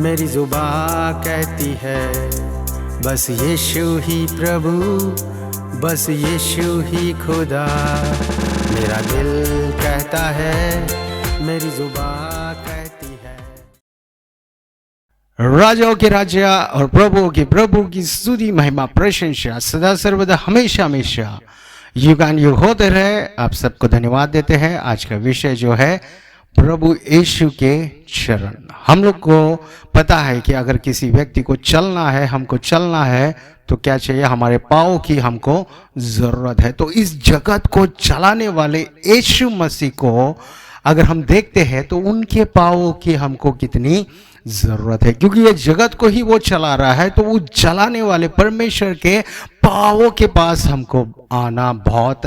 मेरी जुबां कहती है बस यीशु ही प्रभु, बस यीशु ही खुदा। मेरा दिल कहता है, मेरी जुबां कहती है। राजाओं के राजा और प्रभुओं के प्रभु की स्तुति महिमा प्रशंसा सदा सर्वदा हमेशा हमेशा युगान युग होते रहे। आप सबको धन्यवाद देते हैं। आज का विषय जो है प्रभु यीशु के चरण। हम लोग को पता है कि अगर किसी व्यक्ति को चलना है, हमको चलना है, तो क्या चाहिए? हमारे पाँव की हमको जरूरत है। तो इस जगत को चलाने वाले यीशु मसीह को अगर हम देखते हैं तो उनके पाँव की हमको कितनी जरूरत है, क्योंकि ये जगत को ही वो चला रहा है। तो वो चलाने वाले परमेश्वर के पाँवों के पास हमको आना बहुत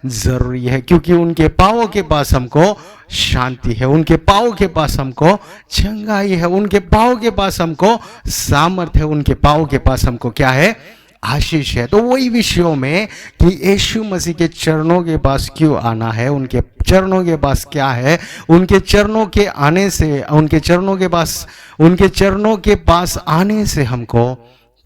जरूरी है, क्योंकि उनके पाँवों के पास हमको शांति है, उनके पाँव के पास हमको चंगाई है, उनके पाँव के पास हमको सामर्थ्य है, उनके पाँव के पास हमको क्या है? आशीष है। तो वही विषयों में कि यीशु मसीह के चरणों के पास क्यों आना है, उनके चरणों के पास क्या है, उनके चरणों के आने से, उनके चरणों के पास आने से हमको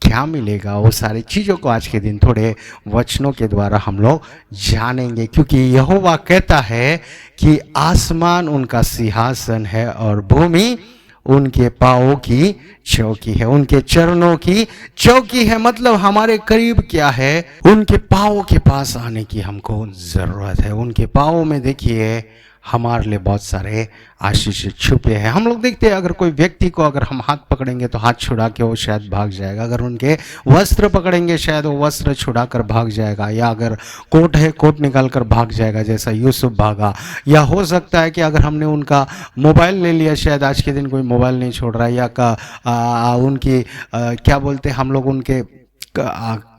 क्या मिलेगा, वो सारी चीज़ों को आज के दिन थोड़े वचनों के द्वारा हम लोग जानेंगे। क्योंकि यहोवा कहता है कि आसमान उनका सिंहासन है और भूमि उनके पाँवों की चौकी है, उनके चरणों की चौकी है। मतलब हमारे करीब क्या है? उनके पाँवों के पास आने की हमको ज़रूरत है। उनके पाँवों में देखिए हमारे लिए बहुत सारे आशीष छुपे हैं। हम लोग देखते हैं अगर कोई व्यक्ति को अगर हम हाथ पकड़ेंगे तो हाथ छुड़ा के वो शायद भाग जाएगा, अगर उनके वस्त्र पकड़ेंगे शायद वो वस्त्र छुड़ा कर भाग जाएगा, या अगर कोट है कोट निकाल कर भाग जाएगा जैसा यूसुफ भागा। या हो सकता है कि अगर हमने उनका मोबाइल ले लिया, शायद आज के दिन कोई मोबाइल नहीं छोड़ रहा है, या उनकी क्या बोलते हैं हम लोग, उनके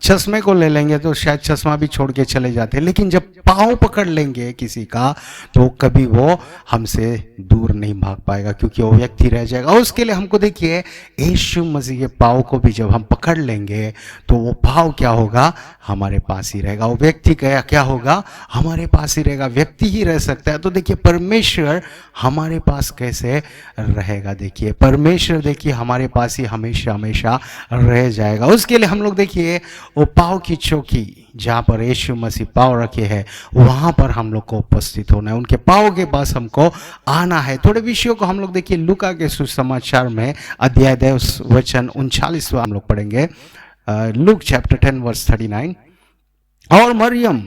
चश्मे को ले लेंगे तो शायद चश्मा भी छोड़ के चले जाते हैं। लेकिन जब पाँव पकड़ लेंगे किसी का तो कभी वो हमसे दूर नहीं भाग पाएगा, क्योंकि वो व्यक्ति रह जाएगा। और उसके लिए हमको देखिए यीशु मसीह के पाँव को भी जब हम पकड़ लेंगे तो वो पाँव क्या होगा? हमारे पास ही रहेगा। वो व्यक्ति क्या होगा? हमारे पास ही रहेगा। व्यक्ति ही रह सकता है। तो देखिए परमेश्वर हमारे पास कैसे रहेगा? देखिए परमेश्वर देखिए हमारे पास ही हमेशा हमेशा रह जाएगा। उसके लिए हम लोग देखिए वो पाँव की चौकी जहाँ पर यीशु मसीह पाँव रखे हैं वहाँ पर हम लोग को उपस्थित होना है, उनके पाँव के पास हमको आना है। थोड़े विषयों को हम लोग देखिए लूका के सुसमाचार में अध्याय 10 वचन 39 हम लोग पढ़ेंगे। Luke chapter 10 verse 39। और मरियम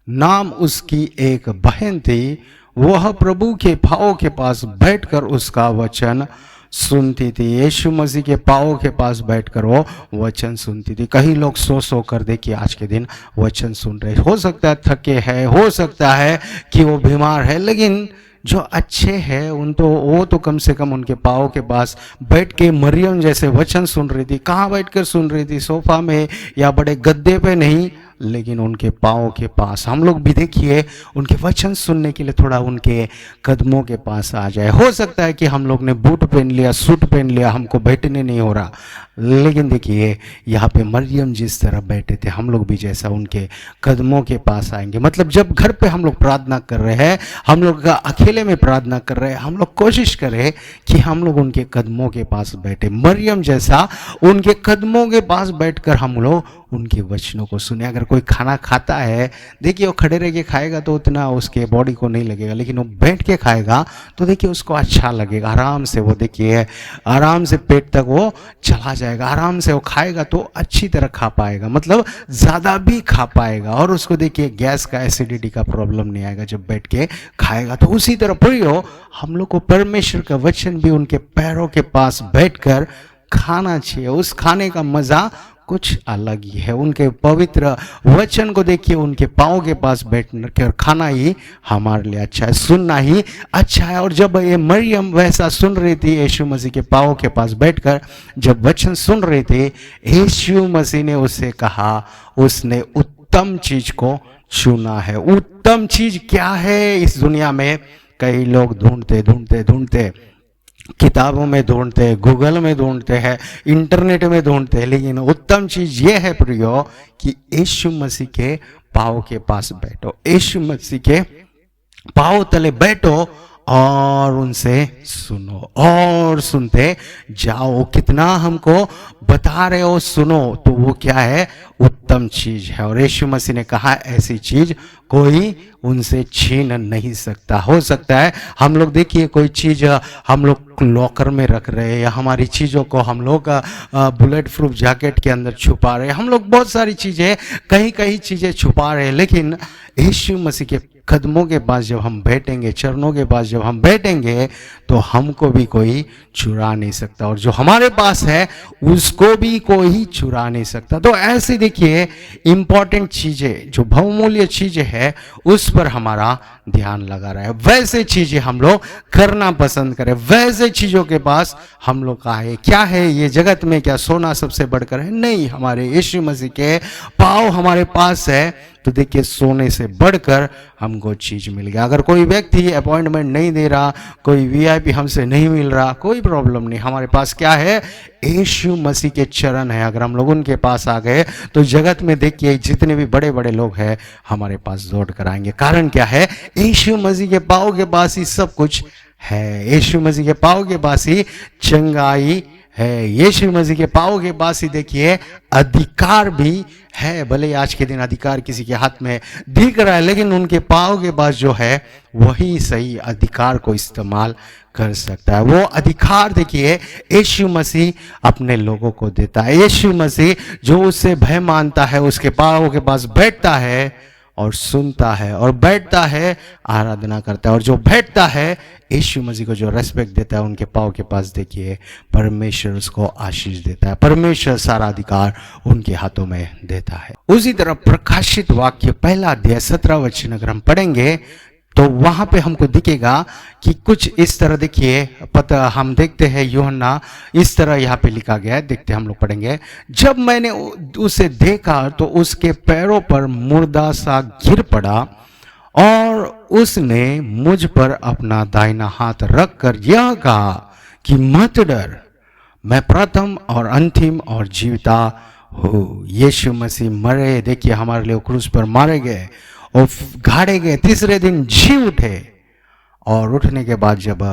नाम उसकी एक बहन थी, वह प्रभु के पाँव के पास बैठकर उसका वचन सुनती थी। यीशु मसीह के पाँव के पास बैठकर वो वचन सुनती थी। कई लोग सो कर देखिए आज के दिन वचन सुन रहे। हो सकता है थके हैं, हो सकता है कि वो बीमार है, लेकिन जो अच्छे हैं वो तो कम से कम उनके पाँव के पास बैठ के मरियम जैसे वचन सुन रही थी। कहाँ बैठकर सुन रही थी? सोफा में या बड़े गद्दे पे नहीं, लेकिन उनके पाँव के पास। हम लोग भी देखिए उनके वचन सुनने के लिए थोड़ा उनके कदमों के पास आ जाए। हो सकता है कि हम लोग ने बूट पहन लिया, सूट पहन लिया, हमको बैठने नहीं हो रहा, लेकिन देखिए यहाँ पे मरियम जिस तरह बैठे थे हम लोग भी जैसा उनके कदमों के पास आएंगे। मतलब जब घर पे हम लोग प्रार्थना कर रहे हैं, हम लोग अकेले में प्रार्थना कर रहे हैं, हम लोग कोशिश करें कि हम लोग उनके कदमों के पास बैठे, मरियम जैसा उनके कदमों के पास बैठकर हम लोग उनके वचनों को सुने। अगर कोई खाना खाता है, देखिए वो खड़े रह के खाएगा तो उतना उसके बॉडी को नहीं लगेगा, लेकिन वो बैठ के खाएगा तो देखिए उसको अच्छा लगेगा। आराम से वो देखिए आराम से पेट तक वो चला जाएगा, आराम से वो खाएगा तो अच्छी तरह खा पाएगा, मतलब ज़्यादा भी खा पाएगा। और उसको देखिए गैस का, एसिडिटी का प्रॉब्लम नहीं आएगा जब बैठ के खाएगा। तो उसी तरह प्रियो हम लोग को परमेश्वर का वचन भी उनके पैरों के पास बैठकर खाना चाहिए। उस खाने का मज़ा कुछ अलग ही है। उनके पवित्र वचन को देखिए उनके पाँव के पास बैठ कर खाना ही हमारे लिए अच्छा है, सुनना ही अच्छा है। और जब ये मरियम वैसा सुन रही थी, यीशु मसीह के पाँव के पास बैठकर जब वचन सुन रहे थे, यीशु मसीह ने उससे कहा, उसने उत्तम चीज को चुना है। उत्तम चीज क्या है इस दुनिया में? कई लोग ढूंढते किताबों में ढूंढते हैं, गूगल में ढूंढते हैं, इंटरनेट में ढूंढते हैं, लेकिन उत्तम चीज ये है प्रियो कि यीशु मसीह के पाँव के पास बैठो, यीशु मसीह के पाँव तले बैठो और उनसे सुनो और सुनते जाओ। कितना हमको बता रहे हो सुनो, तो वो क्या है, उत्तम चीज है। और यीशु मसीह ने कहा ऐसी चीज कोई उनसे छीन नहीं सकता। हो सकता है हम लोग देखिए कोई चीज हम लोग लॉकर में रख रहे हैं, या हमारी चीजों को हम लोग बुलेट प्रूफ जैकेट के अंदर छुपा रहे हैं, हम लोग बहुत सारी चीजें कहीं कहीं चीजें छुपा रहे हैं, लेकिन यीशु मसीह के कदमों के पास जब हम बैठेंगे, चरणों के पास जब हम बैठेंगे, तो हमको भी कोई चुरा नहीं सकता, और जो हमारे पास है उसको भी कोई चुरा नहीं सकता। तो ऐसे देखिए इंपॉर्टेंट चीजें, जो बहुमूल्य चीजें है, उस पर हमारा ध्यान लगा रहा है। वैसे चीजें हम लोग करना पसंद करें, वैसे चीजों के पास हम लोग आए। क्या है ये जगत में, क्या सोना सबसे बढ़कर है? नहीं, हमारे यीशु मसीह के पाँव हमारे पास है, तो देखिए सोने से बढ़कर हमको चीज मिल गया। अगर कोई व्यक्ति अपॉइंटमेंट नहीं दे रहा, कोई वीआईपी हमसे नहीं मिल रहा, कोई प्रॉब्लम नहीं, हमारे पास क्या है, यीशु मसीह के चरण है। अगर हम लोग उनके पास आ गए तो जगत में देखिए जितने भी बड़े बड़े लोग हैं हमारे पास दौड़ कर आएंगे। कारण क्या है, यीशु मसीह के पाँव के पास ही सब कुछ है। यीशु मसीह के पाँव के पास ही चंगाई है। यीशु मसीह के पाँव के पास ही देखिए अधिकार भी है। भले आज के दिन अधिकार किसी के हाथ में दिख रहा है, लेकिन उनके पाँव के पास जो है वही सही अधिकार को इस्तेमाल कर सकता है। वो अधिकार देखिए यीशु मसीह अपने लोगों को देता है। यीशु मसीह जो उससे भय मानता है, उसके पाँव के पास बैठता है और सुनता है, और बैठता है आराधना करता है, और जो बैठता है यीशु मसीह को जो रेस्पेक्ट देता है, उनके पाँव के पास देखिए परमेश्वर उसको आशीष देता है। परमेश्वर सारा अधिकार उनके हाथों में देता है। उसी तरह प्रकाशित वाक्य 1 अध्याय 17 वचन अगर हम पढ़ेंगे तो वहां पे हमको दिखेगा कि कुछ इस तरह देखिए, पता हम देखते हैं यूहन्ना इस तरह यहाँ पे लिखा गया है, देखते हम लोग पढ़ेंगे। जब मैंने उसे देखा तो उसके पैरों पर मुर्दा सा गिर पड़ा, और उसने मुझ पर अपना दाहिना हाथ रखकर यह कहा कि मत डर, मैं प्रथम और अंतिम और जीविता हूँ। यीशु मसीह मरे, देखिए हमारे लिए क्रूस पर मारे गए और गाड़े गए, तीसरे दिन जी उठे, और उठने के बाद जब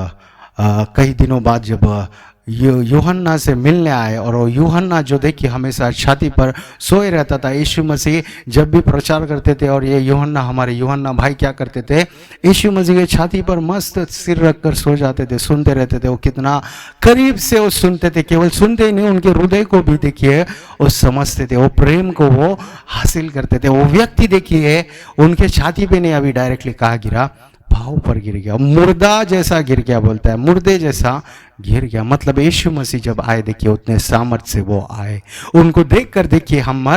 कई दिनों बाद जब यूहन्ना से मिलने आए, और वो यूहन्ना जो देखिए हमेशा छाती पर सोए रहता था, यीशु मसीह जब भी प्रचार करते थे, और ये यूहन्ना हमारे यूहन्ना भाई क्या करते थे, यीशु मसीह के छाती पर मस्त सिर रखकर सो जाते थे, सुनते रहते थे। वो कितना करीब से वो सुनते थे, केवल सुनते ही नहीं, उनके हृदय को भी देखिए वो समझते थे, वो प्रेम को वो हासिल करते थे। वो व्यक्ति देखिए उनके छाती पे नहीं अभी डायरेक्टली कहा गिरा, पाँव पर गिर गया, मुर्दा जैसा गिर गया, बोलता है मुर्दे जैसा गिर गया। मतलब यीशु मसीह जब आए देखिए उतने सामर्थ्य से वो आए, उनको देखकर देखिए हम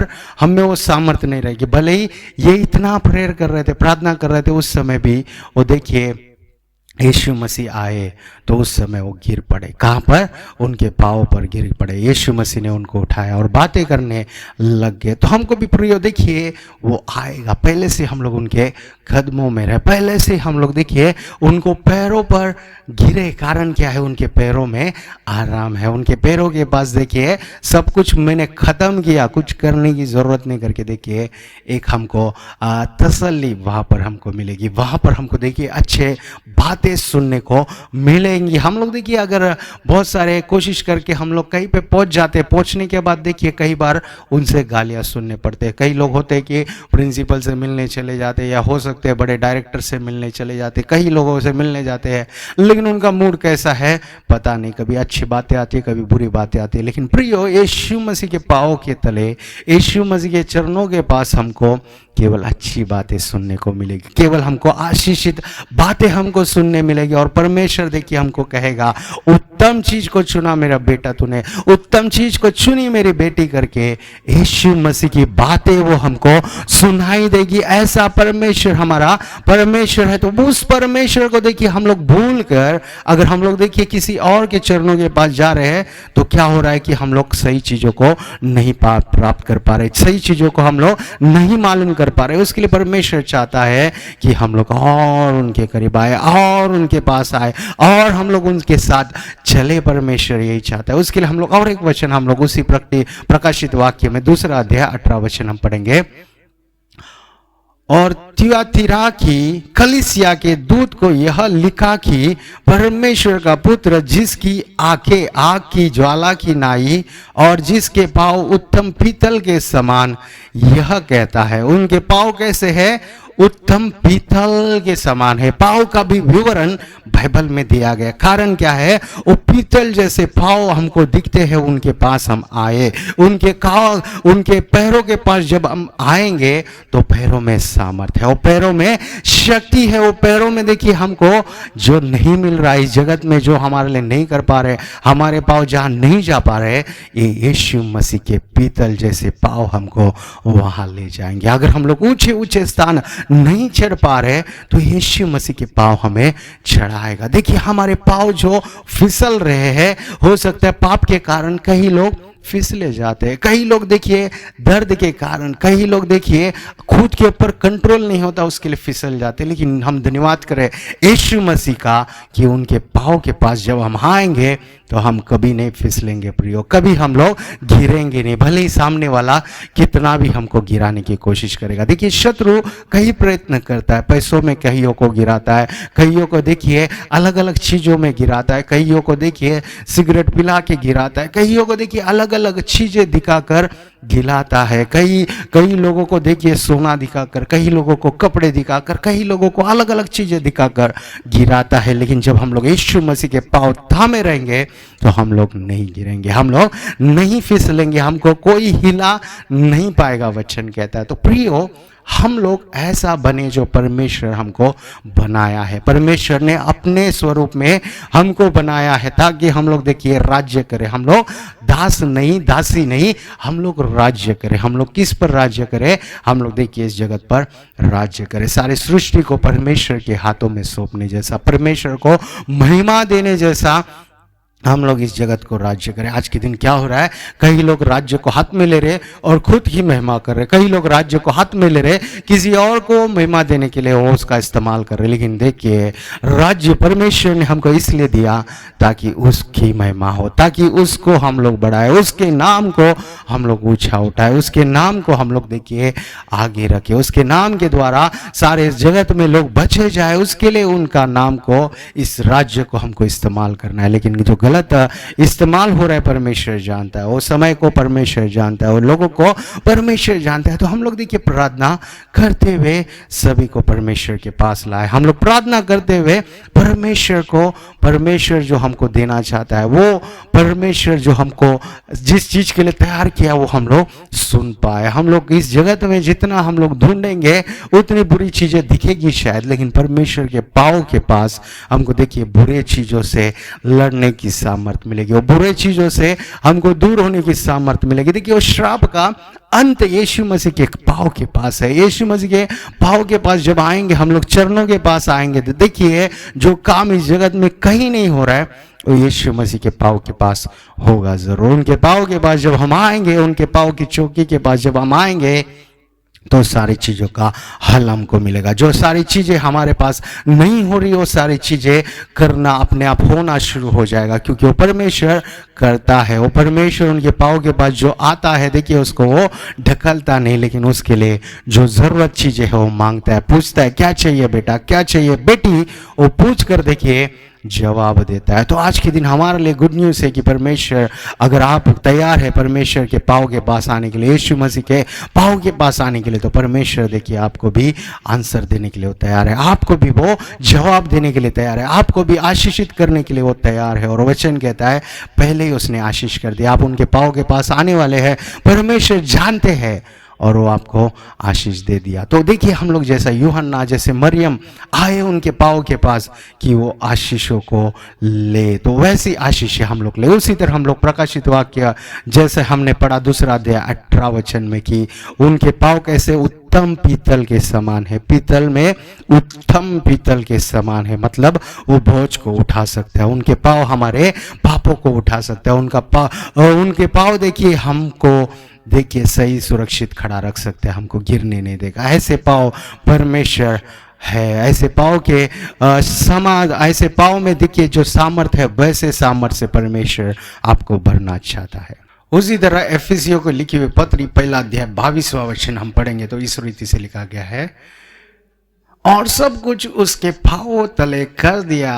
में वो सामर्थ्य नहीं रहेगी। भले ही ये इतना प्रेयर कर रहे थे, प्रार्थना कर रहे थे, उस समय भी वो देखिए यीशु मसीह आए तो उस समय वो गिर पड़े। कहाँ पर? उनके पाँव पर गिर पड़े। यीशु मसीह ने उनको उठाया और बातें करने लग गए। तो हमको भी प्रिय देखिए वो आएगा, पहले से हम लोग उनके कदमों में रहे, पहले से हम लोग देखिए उनको पैरों पर गिरे। कारण क्या है? उनके पैरों में आराम है, उनके पैरों के पास देखिए सब कुछ मैंने खत्म किया, कुछ करने की जरूरत नहीं करके देखिए एक हमको तसल्ली वहाँ पर हमको मिलेगी। वहाँ पर हमको देखिए अच्छे बातें सुनने को मिलेंगी। हम लोग देखिए अगर बहुत सारे कोशिश करके हम लोग कहीं पे पहुंच जाते, पहुंचने के बाद देखिए कई बार उनसे गालियां सुनने पड़ते हैं। कई लोग होते हैं कि प्रिंसिपल से मिलने चले जाते, या हो सकते हैं बड़े डायरेक्टर से मिलने चले जाते, कई लोगों से मिलने जाते हैं, लेकिन उनका मूड कैसा है पता नहीं, कभी अच्छी बातें आती है, कभी बुरी बातें आती है। लेकिन प्रियो यीशु मसीह के पाँव के तले, यीशु मसीह के चरणों के पास हमको केवल अच्छी बातें सुनने को मिलेगी, केवल हमको आशीषित बातें हमको सुनने मिलेगी। और परमेश्वर देखिए हमको कहेगा, उत्तम चीज को चुना मेरा बेटा तूने, उत्तम चीज को चुनी मेरी बेटी करके। यीशु मसीह की बातें वो हमको सुनाई देगी। ऐसा परमेश्वर हमारा परमेश्वर है। तो उस परमेश्वर को देखिए हम लोग भूल कर अगर हम लोग देखिए किसी और के चरणों के पास जा रहे हैं, तो क्या हो रहा है कि हम लोग सही चीजों को नहीं प्राप्त कर पा रहे, सही चीजों को हम लोग नहीं मालूम कर पा रहे। उसके लिए परमेश्वर चाहता है कि हम लोग और उनके करीब आए, और उनके पास आए, और हम लोग उनके साथ चले। परमेश्वर यही चाहता है। उसके लिए हम लोग और एक वचन हम लोग उसी प्रकाशित वाक्य में 2 अध्याय 18 वचन हम पढ़ेंगे। और थियातिरा की कलीसिया के दूत को यह लिखा कि परमेश्वर का पुत्र जिसकी आंखें आग की ज्वाला की नाई और जिसके पांव उत्तम पीतल के समान, यह कहता है। उनके पांव कैसे है? उत्तम पीतल के समान है। पांव का भी विवरण बाइबल में दिया गया। कारण क्या है? वो पीतल जैसे पांव हमको दिखते हैं, उनके पास हम आए। उनके पैरों के पास जब हम आएंगे तो पैरों में सामर्थ्य है, वो पैरों में शक्ति है, वो पैरों में देखिए हमको जो नहीं मिल रहा है इस जगत में, जो हमारे लिए नहीं कर पा रहे, हमारे पांव जहां नहीं जा पा रहे, ये यीशु मसीह के पीतल जैसे पांव हमको वहां ले जाएंगे। अगर हम लोग ऊंचे ऊंचे स्थान नहीं चढ़ पा रहे तो यीशु मसीह के पांव हमें चढ़ाएगा। देखिए हमारे पांव जो फिसल रहे हैं, हो सकता है पाप के कारण कई लोग फिसले जाते हैं, कई लोग देखिए दर्द के कारण, कई लोग देखिए खुद के ऊपर कंट्रोल नहीं होता उसके लिए फिसल जाते। लेकिन हम धन्यवाद करें यीशु मसीह का कि उनके पांव के पास जब हम आएंगे तो हम कभी नहीं फिसलेंगे प्रियो, कभी हम लोग गिरेंगे नहीं, भले ही सामने वाला कितना भी हमको गिराने की कोशिश करेगा। देखिए शत्रु कई प्रयत्न करता है, पैसों में कईयों को गिराता है, कईयों को देखिए अलग अलग चीज़ों में गिराता है, कईयों को देखिए सिगरेट पिला के गिराता है, कईयों को देखिए अलग अलग चीज़ें दिखाकर गिराता है, कई लोगों को देखिए सोना दिखाकर, कई लोगों को कपड़े दिखाकर, कई लोगों को अलग अलग चीज़ें दिखाकर गिराता है। लेकिन जब हम लोग यीशु मसीह के पांव थामे रहेंगे तो हम लोग नहीं गिरेंगे, हम लोग नहीं फिसलेंगे, हमको कोई हिला नहीं पाएगा, वचन कहता है। तो प्रियो हम लोग ऐसा बने जो परमेश्वर हमको बनाया है। परमेश्वर ने अपने स्वरूप में हमको बनाया है ताकि हम लोग देखिए राज्य करें। हम लोग दास नहीं, दासी नहीं, हम लोग राज्य करें। हम लोग किस पर राज्य करें? हम लोग देखिए इस जगत पर राज्य करें। सारे सृष्टि को परमेश्वर के हाथों में सौंपने जैसा, परमेश्वर को महिमा देने जैसा हम लोग इस जगत को राज्य करें। आज के दिन क्या हो रहा है? कई लोग राज्य को हाथ में ले रहे और खुद ही महिमा कर रहे, कई लोग राज्य को हाथ में ले रहे किसी और को महिमा देने के लिए वो उसका इस्तेमाल कर रहे। लेकिन देखिए राज्य परमेश्वर ने हमको इसलिए दिया ताकि उसकी महिमा हो, ताकि उसको हम लोग बढ़ाए, उसके नाम को हम लोग ऊंचा उठाए, उसके नाम को हम लोग देखिए आगे रखे, उसके नाम के द्वारा सारे जगत में लोग बचे जाए, उसके लिए उनका नाम को, इस राज्य को हमको इस्तेमाल करना है। लेकिन जो गलत इस्तेमाल हो रहा है परमेश्वर जानता है, वो समय को परमेश्वर जानता है, वो लोगों को परमेश्वर जानता है। तो हम लोग देखिए प्रार्थना करते हुए सभी को परमेश्वर के पास लाए। हम लोग प्रार्थना करते हुए परमेश्वर को, परमेश्वर जो हमको देना चाहता है, वो परमेश्वर जो हमको जिस चीज के लिए तैयार किया वो हम लोग सुन पाए। हम लोग इस जगत में जितना हम लोग ढूंढेंगे उतनी बुरी चीजें दिखेगी शायद, लेकिन परमेश्वर के पांव के पास हमको देखिए बुरे चीजों से लड़ने की सामर्थ्य मिलेगी, वो बुरे चीजों से हमको दूर होने की सामर्थ्य मिलेगी। देखिए वो श्राप का अंत यीशु मसीह के पांव के पास है। यीशु मसीह के पांव के पास जब आएंगे, हम लोग चरणों के पास आएंगे, तो देखिए जो काम इस जगत में कहीं नहीं हो रहा है वो यीशु मसीह के पांव के पास होगा जरूर। उनके पांव के पास जब हम आएंगे, उनके पांव की चौकी के पास जब हम आएंगे तो सारी चीज़ों का हल हमको मिलेगा। जो सारी चीज़ें हमारे पास नहीं हो रही, वो सारी चीज़ें करना अपने आप होना शुरू हो जाएगा, क्योंकि वो परमेश्वर करता है। वो परमेश्वर उनके पाँव के पास जो आता है, देखिए उसको वो ढकलता नहीं, लेकिन उसके लिए जो ज़रूरत चीज़ें है वो मांगता है, पूछता है क्या चाहिए बेटा, क्या चाहिए बेटी, वो पूछ कर देखिए जवाब देता है। तो आज के दिन हमारे लिए गुड न्यूज़ है कि परमेश्वर, अगर आप तैयार है परमेश्वर के पाँव के पास आने के लिए, यीशु मसीह के पाँव के पास आने के लिए, तो परमेश्वर देखिए आपको भी आंसर देने के लिए वो तैयार है, आपको भी वो जवाब देने के लिए तैयार है, आपको भी आशीषित करने के लिए वो तैयार है। और वचन कहता है पहले ही उसने आशीष कर दिया, आप उनके पाँव के पास आने वाले हैं, परमेश्वर जानते हैं और वो आपको आशीष दे दिया। तो देखिए हम लोग जैसा यूहन्ना, जैसे मरियम आए उनके पाँव के पास कि वो आशीषों को ले, तो वैसी आशीष हम लोग ले। उसी तरह हम लोग प्रकाशित वाक्य जैसे हमने पढ़ा 2 अध्याय 18 वचन में कि उनके पाँव कैसे उत्तम पीतल के समान है, पीतल में उत्तम पीतल के समान है, मतलब वो बोझ को उठा सकता है, उनके पाँव हमारे पापों को उठा सकता है, उनके पाँव देखिए हमको देखिए सही सुरक्षित खड़ा रख सकते हैं, हमको गिरने नहीं देगा। ऐसे पाँव परमेश्वर है, ऐसे पाँव के ऐसे पाँव में देखिए जो सामर्थ्य है, वैसे सामर्थ्य से परमेश्वर आपको भरना चाहता है। उसी तरह एफिसियों को लिखी हुई पत्री पहला अध्याय 22वां वचन हम पढ़ेंगे तो इस रीति से लिखा गया है, और सब कुछ उसके पांवों तले कर दिया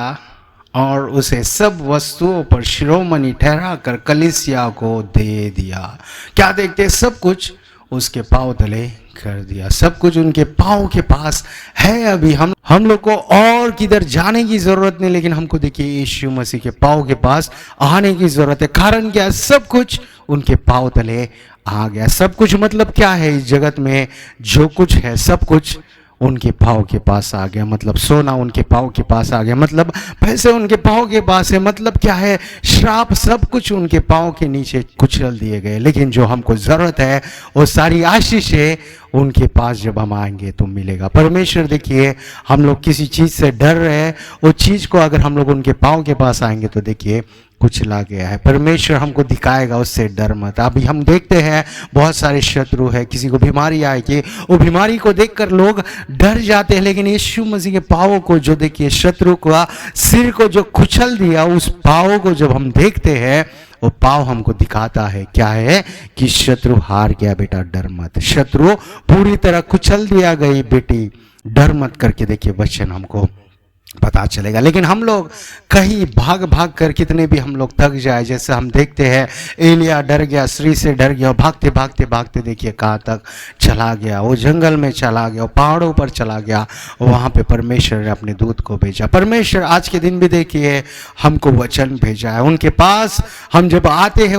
और उसे सब वस्तुओं पर शिरोमणि ठहराकर कलीसिया को दे दिया। क्या देखते हैं? सब कुछ उसके पांव तले कर दिया, सब कुछ उनके पांव के पास है। अभी हम लोग को और किधर जाने की जरूरत नहीं, लेकिन हमको देखिए यीशु मसीह के पांव के पास आने की जरूरत है। कारण क्या है? सब कुछ उनके पांव तले आ गया। सब कुछ मतलब क्या है? इस जगत में जो कुछ है सब कुछ उनके पाँव के पास आ गया। मतलब सोना उनके पाँव के पास आ गया, मतलब पैसे उनके पाँव के पास है। मतलब क्या है? श्राप सब कुछ उनके पाँव के नीचे कुचल दिए गए। लेकिन जो हमको जरूरत है वो सारी आशीषें उनके पास जब हम आएंगे तो मिलेगा। परमेश्वर देखिए, हम लोग किसी चीज से डर रहे हैं, वो चीज को अगर हम लोग उनके पाँव के पास आएंगे तो देखिए कुछ ला गया है। परमेश्वर हमको दिखाएगा, उससे डर मत। अभी हम देखते हैं बहुत सारे शत्रु है, किसी को बीमारी आएगी, वो बीमारी को देखकर लोग डर जाते हैं। लेकिन यीशु मसीह के पाँवों को जो देखिए, शत्रु का सिर को जो कुचल दिया, उस पाँवों को जब हम देखते हैं, वो पाँव हमको दिखाता है क्या है कि शत्रु हार गया। बेटा डर मत, शत्रु पूरी तरह कुचल दिया गई। बेटी डर मत करके देखिए वचन हमको पता चलेगा। लेकिन हम लोग कहीं भाग भाग कर कितने भी हम लोग थक जाए, जैसे हम देखते हैं एलिया डर गया, स्त्री से डर गया, भागते भागते भागते देखिए कहाँ तक चला गया। वो जंगल में चला गया, वो पहाड़ों पर चला गया, वहाँ पे परमेश्वर ने अपने दूत को भेजा। परमेश्वर आज के दिन भी देखिए हमको वचन भेजा है। उनके पास हम जब आते हैं,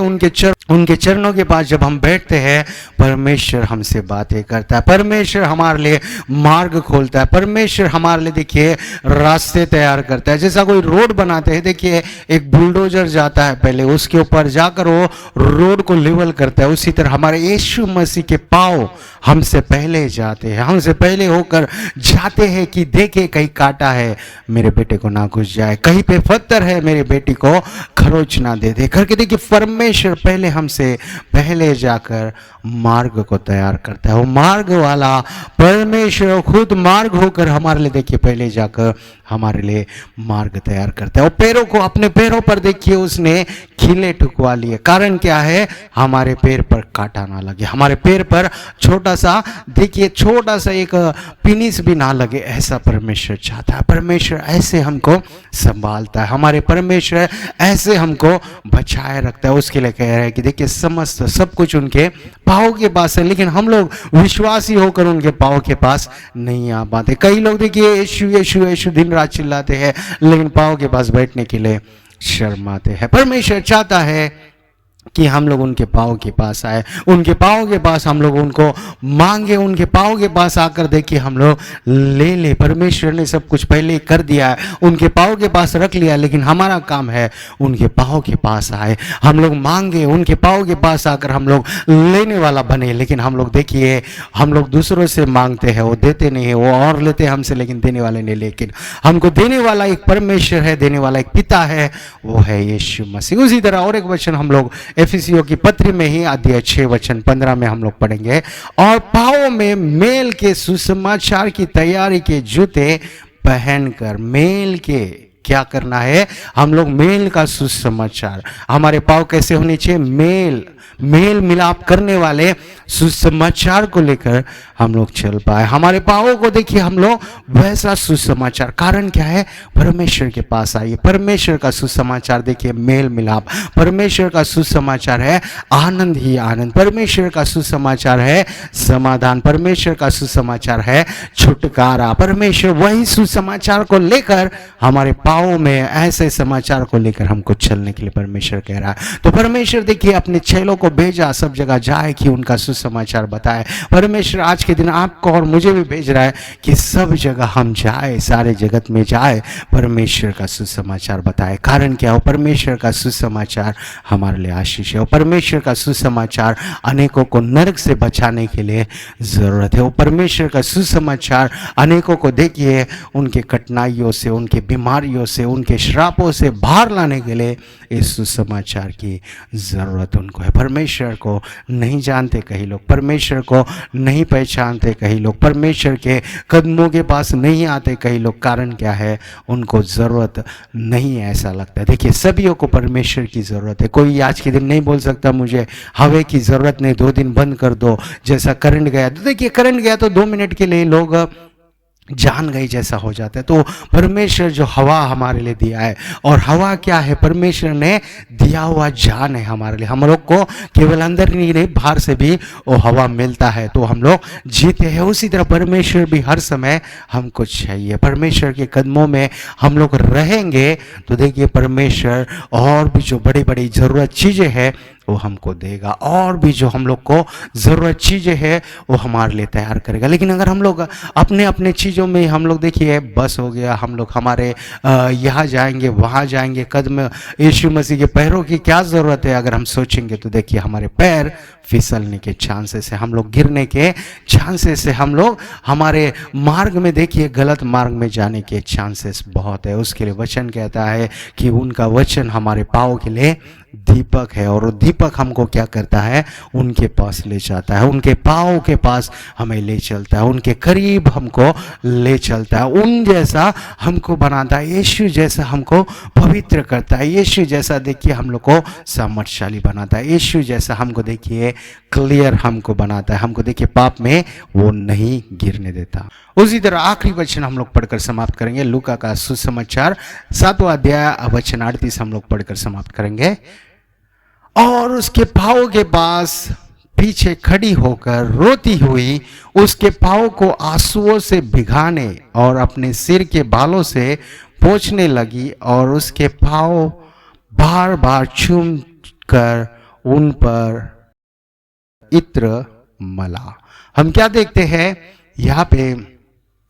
उनके चरणों के पास जब हम बैठते हैं, परमेश्वर हमसे बातें करता है। परमेश्वर हमारे लिए मार्ग खोलता है। परमेश्वर हमारे लिए देखिए रास्ते तैयार करता है। जैसा कोई रोड बनाते हैं, देखिए एक बुलडोजर जाता है, पहले उसके ऊपर जाकर वो रोड को लेवल करता है। उसी तरह हमारे यीशु मसीह के पाँव हमसे पहले जाते हैं, हमसे पहले होकर जाते हैं कि देखे कहीं कांटा है मेरे बेटे को ना घुस जाए, कहीं पे पत्थर है मेरे बेटी को खरोच ना दे दे करके। देखिए परमेश्वर पहले हमसे पहले जाकर मार्ग को तैयार करता है। वो मार्ग वाला परमेश्वर खुद मार्ग होकर हमारे लिए देखिए पहले जाकर हमारे लिए मार्ग तैयार करता है। वो पैरों को, अपने पैरों पर देखिए उसने खीले ठुकवा लिए। कारण क्या है? हमारे पैर पर कांटा ना लगे, हमारे पैर पर छोटा सा देखिए छोटा सा एक पिनिस भी ना लगे, ऐसा परमेश्वर चाहता है। परमेश्वर ऐसे हमको संभालता है, हमारे परमेश्वर ऐसे हमको बचाए रखता है। उसके लिए कह रहे हैं कि देखिए समस्त सब कुछ उनके पाँव के पास है, लेकिन हम लोग विश्वासी होकर उनके पाँव के पास नहीं आ पाते। कई लोग देखिए यीशु यीशु यीशु दिन रात चिल्लाते हैं, लेकिन पाँव के पास बैठने के लिए शर्माते हैं। परमेश्वर चाहता है कि हम लोग उनके पाँव के पास आए, उनके पाँव के पास हम लोग उनको मांगे, उनके पाँव के पास आकर देखिए हम लोग ले ले। परमेश्वर ने सब कुछ पहले कर दिया है, उनके पाँव के पास रख लिया, लेकिन हमारा काम है उनके पाँव के पास आए, हम लोग मांगे, उनके पाँव के पास आकर हम लोग लेने वाला बने। लेकिन हम लोग देखिए हम लोग दूसरों से मांगते हैं, वो देते नहीं है, वो और लेते हैं हमसे, लेकिन देने वाले नहीं। लेकिन हमको देने वाला एक परमेश्वर है, देने वाला एक पिता है, वो है यीशु मसीह। उसी तरह और एक वचन हम लोग एफिसियों की पत्री में ही अध्याय 6 वचन 15 में हम लोग पढ़ेंगे, और पाँव में मेल के सुसमाचार की तैयारी के जूते पहनकर। मेल के क्या करना है? हम लोग मेल का सुसमाचार, हमारे पाँव कैसे होने चाहिए? मेल मिलाप करने वाले सुसमाचार को लेकर हम लोग चल पाए। हमारे पाँवों को देखिए हम लोग वैसा सुसमाचार, कारण क्या है? परमेश्वर के पास आइए। परमेश्वर का सुसमाचार देखिए मेल मिलाप, परमेश्वर का सुसमाचार है आनंद ही आनंद, परमेश्वर का सुसमाचार है समाधान, परमेश्वर का सुसमाचार है छुटकारा। परमेश्वर वही सुसमाचार को लेकर हमारे पाँवों में, ऐसे समाचार को लेकर हमको चलने के लिए परमेश्वर कह रहा है। तो परमेश्वर देखिए अपने चेलों को भेजा, सब जगह जाए कि उनका सुसमाचार बताए। परमेश्वर आज के दिन आपको और मुझे भी भेज रहा है कि सब जगह हम जाए, सारे जगत में जाए, परमेश्वर का सुसमाचार बताए। कारण क्या हो? परमेश्वर का सुसमाचार हमारे लिए आशीष है। वो परमेश्वर का सुसमाचार अनेकों को नरक से बचाने के लिए जरूरत है। वो परमेश्वर का सुसमाचार अनेकों को देखिए उनके कठिनाइयों से, उनके बीमारियों से, उनके श्रापों से बाहर लाने के लिए इस सुसमाचार की जरूरत उनको है। परमेश्वर को नहीं जानते कहीं कई लोग परमेश्वर को नहीं पहचानते, कई लोग परमेश्वर के कदमों के पास नहीं आते, कई लोग कारण क्या है, उनको ज़रूरत नहीं है ऐसा लगता है। देखिए सभी को परमेश्वर की ज़रूरत है। कोई आज के दिन नहीं बोल सकता मुझे हवा की ज़रूरत नहीं, 2 दिन बंद कर दो, जैसा करंट गया तो देखिए करंट गया तो 2 मिनट के लिए लोग जान गई जैसा हो जाता है। तो परमेश्वर जो हवा हमारे लिए दिया है, और हवा क्या है, परमेश्वर ने दिया हुआ जान है हमारे लिए। हम लोग को केवल अंदर नहीं बाहर से भी वो हवा मिलता है तो हम लोग जीते हैं। उसी तरह परमेश्वर भी हर समय हमको चाहिए। परमेश्वर के कदमों में हम लोग रहेंगे तो देखिए परमेश्वर और भी जो बड़ी बड़ी ज़रूरत चीज़ें हैं वो हमको देगा, और भी जो हम लोग को ज़रूरत चीज़ें हैं वो हमारे लिए तैयार करेगा। लेकिन अगर हम लोग अपने अपने चीज़ों में हम लोग देखिए बस हो गया, हम लोग हमारे यहाँ जाएंगे वहाँ जाएंगे, कदम यीशु मसीह के पैरों की क्या ज़रूरत है अगर हम सोचेंगे तो देखिए हमारे पैर फिसलने के चांसेस है, हम लोग गिरने के चांसेस है, हम लोग हमारे मार्ग में देखिए गलत मार्ग में जाने के चांसेस बहुत है। उसके लिए वचन कहता है कि उनका वचन हमारे पाँव के लिए दीपक है, और दीपक हमको क्या करता है, उनके पास ले जाता है, उनके पाँव के पास हमें ले चलता है, उनके करीब हमको ले चलता है, उन जैसा हमको बनाता है, यीशु जैसा हमको पवित्र करता है, यीशु जैसा देखिए हम लोग को सामर्थशाली बनाता है, यीशु जैसा हमको देखिए क्लियर हमको बनाता है, हमको देखिए पाप में वो नहीं गिरने देता। उसी तरह आखिरी वचन हम लोग पढ़कर समाप्त करेंगे, लूका का सुसमाचार 7वां अध्याय वचन 38 हम लोग पढ़कर समाप्त करेंगे। और उसके पाँव के पास पीछे खड़ी होकर रोती हुई उसके पाँव को आंसुओं से भिगाने और अपने सिर के बालों से पोंछने लगी, और उसके पाँव बार बार चूम कर उन पर इत्र मला। हम क्या देखते हैं यहाँ पे,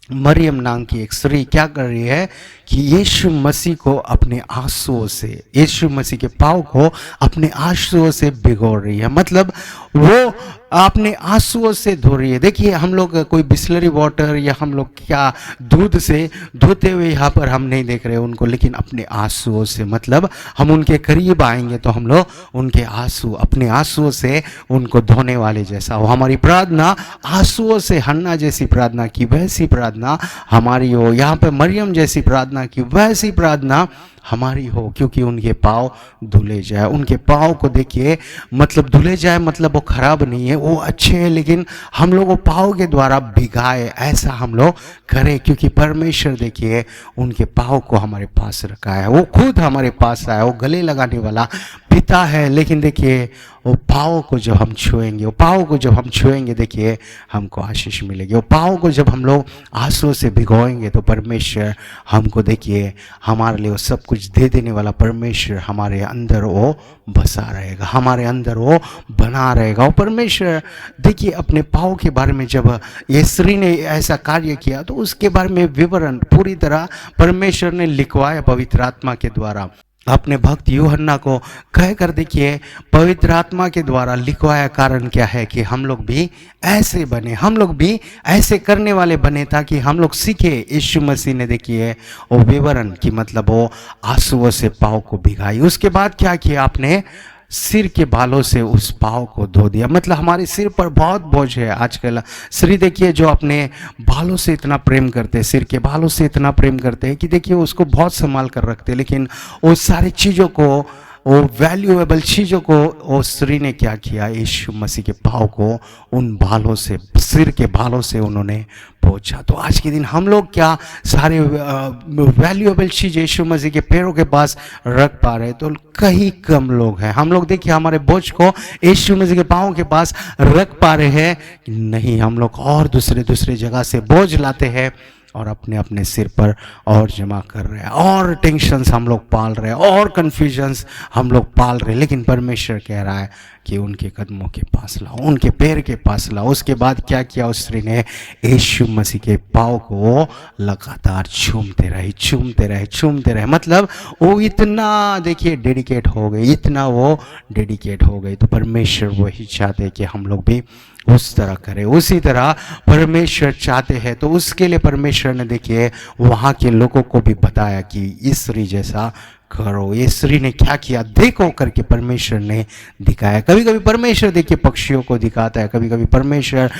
मरियम नाम की एक स्त्री क्या कर रही है कि यीशु मसीह को अपने आंसुओं से, यीशु मसीह के पाँव को अपने आंसुओं से भिगो रही है, मतलब वो अपने आंसुओं से धो रही है। देखिए हम लोग कोई बिस्लरी वाटर या हम लोग क्या दूध से धोते हुए यहाँ पर हम नहीं देख रहे उनको, लेकिन अपने आंसुओं से, मतलब हम उनके करीब आएंगे तो हम लोग उनके आंसू, अपने आंसुओं से उनको धोने वाले जैसा हो। हमारी प्रार्थना आंसुओं से, हन्ना जैसी प्रार्थना की वैसी प्रार्थना हमारी हो, यहाँ पे मरियम जैसी प्रार्थना की वैसी प्रार्थना हमारी हो, क्योंकि उनके पाँव धुले जाए। उनके पाँव को देखिए, मतलब धुले जाए मतलब वो खराब नहीं है, वो अच्छे हैं, लेकिन हम लोग वो पाँव के द्वारा भिगाए, ऐसा हम लोग करें, क्योंकि परमेश्वर देखिए उनके पाँव को हमारे पास रखा है, वो खुद हमारे पास आया, वो गले लगाने वाला पिता है। लेकिन देखिए वो पाँव को जब हम छुएंगे, वो पाँव को जब हम छुएंगे देखिए हमको आशीष मिलेगी। वो पाँव को जब हम लोग आंसू से भिगोएंगे तो परमेश्वर हमको देखिए हमारे लिए वो सब कुछ दे देने वाला परमेश्वर हमारे अंदर वो बसा रहेगा, हमारे अंदर वो बना रहेगा। वो परमेश्वर देखिए अपने पाँव के बारे में जब ये स्त्री ने ऐसा कार्य किया तो उसके बारे में विवरण पूरी तरह परमेश्वर ने लिखवाया पवित्र आत्मा के द्वारा। अपने भक्त यूहन्ना को कहकर देखिए पवित्र आत्मा के द्वारा लिखवाया। कारण क्या है कि हम लोग भी ऐसे बने, हम लोग भी ऐसे करने वाले बने, ताकि हम लोग सीखे। यीशु मसीह ने देखिए वो विवरण की मतलब वो आंसुओं से पाँव को भिगाई। उसके बाद क्या किया, आपने सिर के बालों से उस पाँव को धो दिया। मतलब हमारे सिर पर बहुत बोझ है आजकल। स्त्री देखिए जो अपने बालों से इतना प्रेम करते हैं, सिर के बालों से इतना प्रेम करते हैं कि देखिए उसको बहुत संभाल कर रखते हैं, लेकिन वो सारी चीज़ों को, वो वैल्यूएबल चीज़ों को वो स्त्री ने क्या किया, यीशु मसीह के पाँव को उन बालों से, सिर के बालों से उन्होंने पहुंचा। तो आज के दिन हम लोग क्या सारे वैल्यूएबल चीज़ यीशु मसीह के पैरों के पास रख पा रहे हैं? तो कहीं कम लोग हैं। हम लोग देखिए हमारे बोझ को यीशु मसीह के पाँव के पास रख पा रहे हैं? नहीं, हम लोग और दूसरे जगह से बोझ लाते हैं और अपने अपने सिर पर और जमा कर रहे हैं, और टेंशन्स हम लोग पाल रहे हैं, और कन्फ्यूजन्स हम लोग पाल रहे हैं। लेकिन परमेश्वर कह रहा है कि उनके कदमों के पास लाओ, उनके पैर के पास लाओ। उसके बाद क्या किया उस स्त्री ने, यीशु मसीह के पाँव को लगातार चूमते रहे। मतलब वो इतना देखिए डेडिकेट हो गए, इतना वो डेडिकेट हो गए। तो परमेश्वर वही चाहते कि हम लोग भी उस तरह करे। उसी तरह परमेश्वर चाहते हैं, तो उसके लिए परमेश्वर ने देखिए वहाँ के लोगों को भी बताया कि इस स्त्री जैसा करो। ये स्त्री ने क्या किया देखो करके परमेश्वर ने दिखाया। कभी कभी परमेश्वर देखिए पक्षियों को दिखाता है, कभी कभी परमेश्वर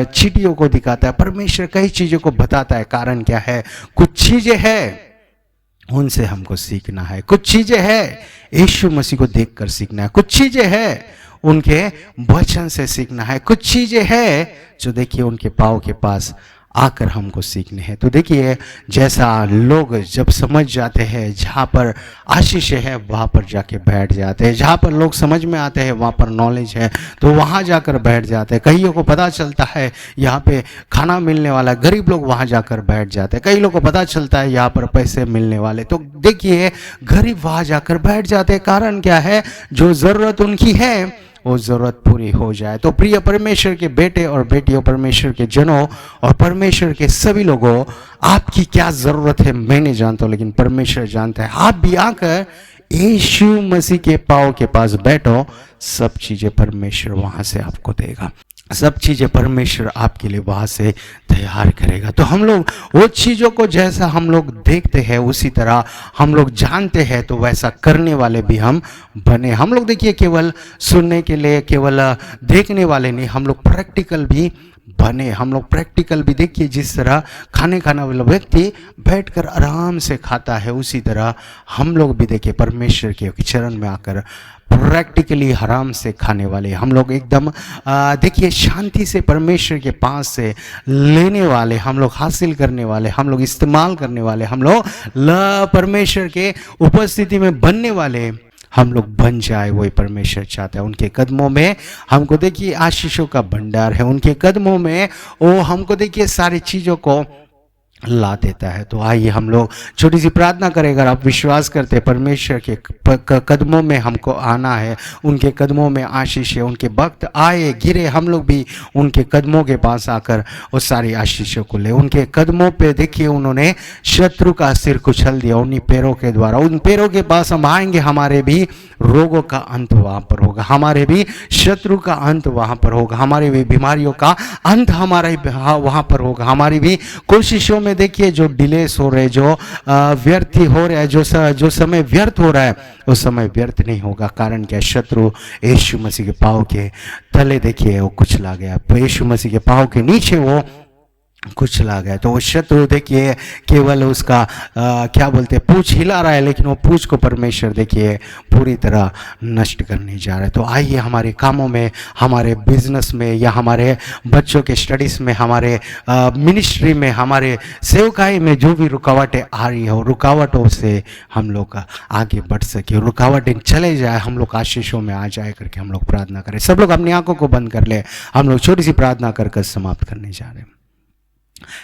चींटियों को दिखाता है, परमेश्वर कई चीज़ों को बताता है। कारण क्या है? कुछ चीज़ें हैं उनसे हमको सीखना है, कुछ चीज़ें हैं यीशु मसीह को देखकर सीखना है, कुछ चीज़ें हैं उनके वचन से सीखना है, कुछ चीज़ें हैं जो देखिए उनके पाँव के पास आकर हमको सीखने हैं। तो देखिए जैसा लोग जब समझ जाते हैं जहाँ पर आशीष है वहाँ पर जाके बैठ जाते हैं, जहाँ पर लोग समझ में आते हैं वहाँ पर नॉलेज है तो वहाँ जाकर बैठ जाते हैं। कईयों को पता चलता है यहाँ पे खाना मिलने वाला, गरीब लोग वहाँ जाकर बैठ जाते हैं। कई लोगों को पता चलता है यहाँ पर पैसे मिलने वाले, तो देखिए गरीब वहाँ जाकर बैठ जाते हैं। कारण क्या है? जो ज़रूरत उनकी है वो ज़रूरत पूरी हो जाए। तो प्रिय परमेश्वर के बेटे और बेटियों, परमेश्वर के जनों और परमेश्वर के सभी लोगों, आपकी क्या ज़रूरत है मैं नहीं जानता हूँ, लेकिन परमेश्वर जानता है। आप भी आकर यीशु मसीह के पाँव के पास बैठो, सब चीज़ें परमेश्वर वहाँ से आपको देगा, सब चीज़ें परमेश्वर आपके लिए वहाँ से तैयार करेगा। तो हम लोग वो चीज़ों को जैसा हम लोग देखते हैं उसी तरह हम लोग जानते हैं, तो वैसा करने वाले भी हम बने। हम लोग देखिए केवल सुनने के लिए, केवल देखने वाले नहीं, हम लोग प्रैक्टिकल भी बने। हम लोग प्रैक्टिकल भी देखिए, जिस तरह खाने वाला व्यक्ति बैठकर आराम से खाता है, उसी तरह हम लोग भी देखिए परमेश्वर के चरण में आकर प्रैक्टिकली आराम से खाने वाले। हम लोग एकदम देखिए शांति से परमेश्वर के पास से लेने वाले, हम लोग हासिल करने वाले, हम लोग इस्तेमाल करने वाले, हम लोग परमेश्वर के उपस्थिति में बनने वाले हम लोग बन जाए, वही परमेश्वर चाहता है। उनके कदमों में हमको देखिए आशीषों का भंडार है, उनके कदमों में वो हमको देखिए सारी चीज़ों को ला देता है। तो आइए हम लोग छोटी सी प्रार्थना करें। अगर आप विश्वास करते हैं परमेश्वर के कदमों में हमको आना है, उनके कदमों में आशीष है, उनके वक्त आए गिरे हम लोग भी उनके कदमों के पास आकर उस सारी आशीषों को ले। उनके कदमों पे देखिए उन्होंने शत्रु का सिर कुचल दिया उन्हीं पैरों के द्वारा। उन पैरों के पास हम आएंगे, हमारे भी रोगों का अंत वहाँ पर होगा, हमारे भी शत्रु का अंत वहाँ पर होगा, हमारे भी बीमारियों का अंत हमारे वहाँ पर होगा, हमारी भी कोशिशों में देखिए जो डिलेस हो रहे, जो व्यर्थ हो रहा है, जो समय व्यर्थ हो रहा है, उस समय व्यर्थ नहीं होगा। कारण क्या? शत्रु यीशु मसीह के पाँव के तले देखिए वो कुचला गया, यीशु मसीह के पाँव के नीचे वो कुचला गया। तो वो शत्रु देखिए केवल उसका क्या बोलते हैं पूंछ हिला रहा है, लेकिन वो पूंछ को परमेश्वर देखिए पूरी तरह नष्ट करने जा रहा है। तो आइए हमारे कामों में, हमारे बिजनेस में, या हमारे बच्चों के स्टडीज़ में, हमारे मिनिस्ट्री में, हमारे सेवकाई में जो भी रुकावटें आ रही हो, रुकावटों से हम लोग आगे बढ़ सके, रुकावटें चले जाए, हम लोग आशीषों में आ जाए करके हम लोग प्रार्थना करें। सब लोग अपनी आंखों को बंद कर ले, हम लोग छोटी सी प्रार्थना कर समाप्त करने जा रहे हैं।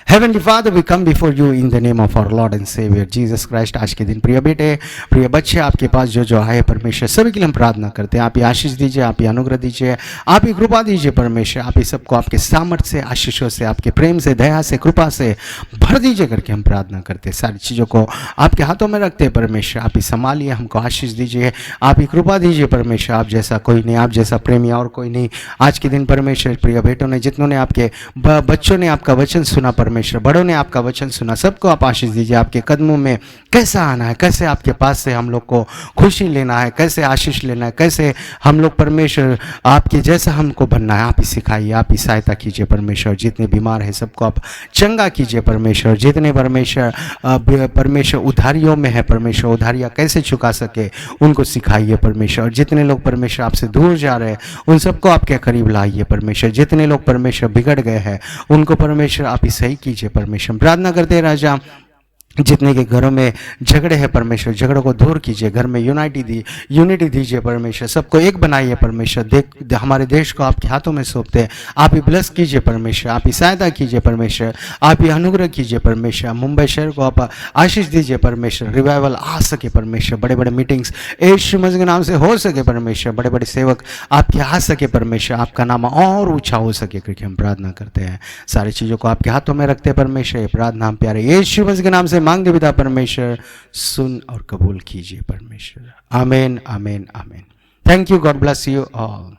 Heavenly Father, we come before you in the name of our Lord and Savior Jesus Christ। आज के दिन प्रिय बेटे, प्रिय बच्चे आपके पास जो आए परमेश्वर, सभी के लिए हम प्रार्थना करते हैं। आप ही आशीष दीजिए, आप ही अनुग्रह दीजिए, आप ही कृपा दीजिए परमेश्वर। आप ही सबको आपके सामर्थ्य से, आशीषों से, आपके प्रेम से, दया से, कृपा से भर दीजिए करके हम प्रार्थना करते हैं। सारी चीज़ों को आपके हाथों में रखते हैं परमेश्वर। आप ही संभालिए, हमको आशीष दीजिए, आप ही कृपा दीजिए परमेश्वर। आप जैसा कोई नहीं, आप जैसा प्रेमी और कोई नहीं। आज के दिन परमेश्वर प्रिय बेटों ने, जितनों ने आपके बच्चों ने आपका वचन सुना परमेश्वर, बड़ों ने आपका वचन सुना, सबको आप आशीष दीजिए। आपके कदमों में कैसा आना है, कैसे आपके पास से हम लोग को खुशी लेना है, कैसे आशीष लेना है, कैसे हम लोग परमेश्वर आपके जैसा हमको बनना है, आप ही सिखाइए, आप ही सहायता कीजिए परमेश्वर। जितने बीमार हैं सबको आप चंगा कीजिए परमेश्वर। जितने परमेश्वर उधारियों में है परमेश्वर, उधारियाँ कैसे चुका सके उनको सिखाइए परमेश्वर। जितने लोग परमेश्वर आपसे दूर जा रहे हैं उन सबको आपके करीब लाइए परमेश्वर। जितने लोग परमेश्वर बिगड़ गए हैं उनको परमेश्वर आप ही सही कीजिए परमेश्वर। प्रार्थना करते हैं राजा, जितने के घरों में झगड़े हैं परमेश्वर, झगड़ों को दूर कीजिए, घर में यूनिटी दीजिए परमेश्वर। सबको एक बनाइए परमेश्वर। हमारे देश को आपके हाथों में सौंपते हैं, आप ही ब्लेस कीजिए परमेश्वर, आप ही सहायता कीजिए परमेश्वर, आप ही अनुग्रह कीजिए परमेश्वर। मुंबई शहर को आप आशीष दीजिए परमेश्वर। रिवाइवल आ सके परमेश्वर, बड़े बड़े मीटिंग्स यीशु मसीह के नाम से हो सके परमेश्वर। बड़े बड़े सेवक आपके आ सके परमेश्वर, आपका नाम और ऊंचा हो सके करके हम प्रार्थना करते हैं। सारी चीज़ों को आपके हाथों में रखते हैं परमेश्वर। ये प्रार्थना हम प्यारे यीशु मसीह के नाम से मांगते पिता परमेश्वर, सुन और कबूल कीजिए परमेश्वर। आमीन, आमीन, आमीन। Thank you, God bless you all.